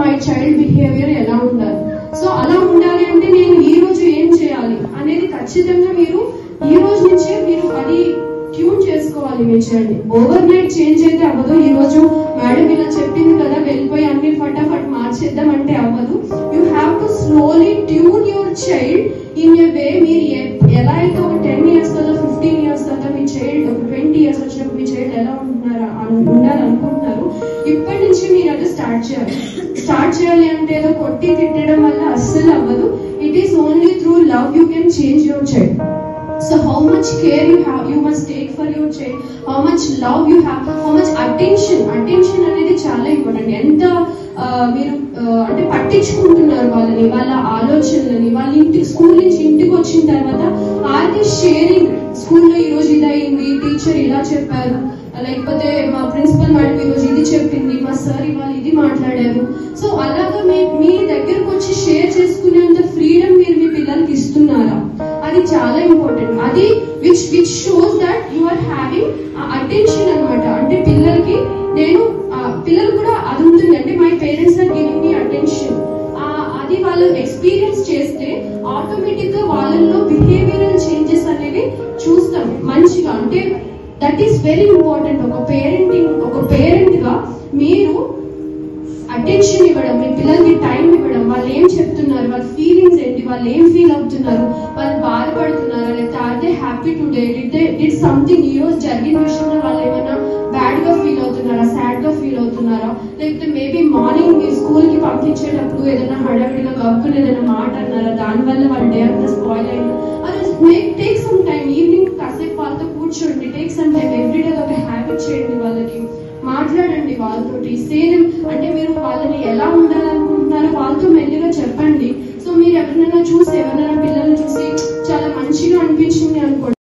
My child behaviour ఎలా ఉండాలి. So అలా ఉండాలి అంటే నేను ఈ రోజు ఏం చేయాలి అనేది ఖచ్చితంగా మీరు ఈ రోజు నుంచే మీరు అది ట్యూన్ చేసుకోవాలి మీ చైల్డ్. ఓవర్ నైట్ చేంజ్ అయితే అవ్వదు. ఈ రోజు మేడం ఇలా చెప్పింది కదా వెళ్ళిపోయి అన్ని ఫటాఫట్ మార్చేద్దాం అంటే అవ్వదు. You have to slowly tune your child in a way. మీరు ఎలా అయితే ఒక 10 years కదా 15 years కదా మీ చైల్డ్ ఒక 20 years వచ్చినప్పుడు మీ చైల్డ్ ఎలా ఉండాలనుకుంటున్నారు, ఇప్పటి నుంచి మీరు అది స్టార్ట్ చేయాలి అంటే ఏదో కొట్టి తిట్టడం వల్ల అస్సలు అవ్వదు. It is only through love you can change your child. So how much care you must take for your child, how much love you have, how much attention అనేది చాలా ఇంపార్టెంట్. ఎంత మీరు అంటే పట్టించుకుంటున్నారు వాళ్ళని, వాళ్ళ ఆలోచనలని, వాళ్ళ స్కూల్ నుంచి ఇంటికి వచ్చిన తర్వాత ఆర్ దే షేరింగ్. స్కూల్లో ఈ రోజు ఇదయింది, టీచర్ ఇలా చెప్పారు, లేకపోతే మా ప్రిన్సిపల్ మేడం ఈ రోజు ఇది చెప్పింది, మా సార్ ఇవాళ ఇది మాట్లాడారు. సో అలాగా మీ దగ్గరకు వచ్చి షేర్ చేసుకునేంత ఫ్రీడమ్ మీరు మీ పిల్లలకి ఇస్తున్నారా, అది చాలా ఇంపార్టెంట్. అది which shows that you are having attention అనమాట. అంటే పిల్లలు కూడా అది ఉంటుంది, అంటే my parents are giving me attention. అది వాళ్ళు ఎక్స్పీరియన్స్ చేస్తే ఆటోమేటిక్ గా వాళ్ళల్లో బిహేవియరల్ చేంజెస్ అనేవి చూస్తాం మంచిగా. అంటే దట్ ఈస్ వెరీ ఇంపార్టెంట్. ఒక పేరెంట్ గా మీరు అటెన్షన్ ఇవ్వడం, మీ పిల్లలకి టైం ఇవ్వడం, వాళ్ళు ఏం చెప్తున్నారు, వాళ్ళ ఫీలింగ్స్ ఏంటి, వాళ్ళు ఏం ఫీల్ అవుతున్నారు, వాళ్ళు బాధపడుతున్నారా, లేకపోతే are they happy today, did something ఈ రోజు జరిగిన విషయంలో వాళ్ళు ఏమైనా బ్యాడ్ గా ఫీల్ అవుతున్నారా, సాడ్ గా ఫీల్ అవుతున్నారా, లేకపోతే మేబీ మార్నింగ్ మీ స్కూల్ కి పంపించేటప్పుడు ఏదైనా హడావిడిగా గబ్బులు ఏదైనా మాట అన్నారా, దానివల్ల వాళ్ళ డే అంతా స్పాయిల్ అయింది. అది టేక్ సమ్ టైం. ఈవినింగ్ కాసేపు వాళ్ళతో కూర్చోండి, టేక్ సమ్ టైం. ఎవ్రీడే ఒక హ్యాబిట్ చేయండి, వాళ్ళకి మాట్లాడండి వాళ్ళతోటి. సేమ్ అంటే మీరు వాళ్ళని ఎలా ఉండాలనుకుంటున్నారో వాళ్ళతో మెల్లిగా చెప్పండి. సో మీరు ఎవరినైనా చూసి ఎవరైనా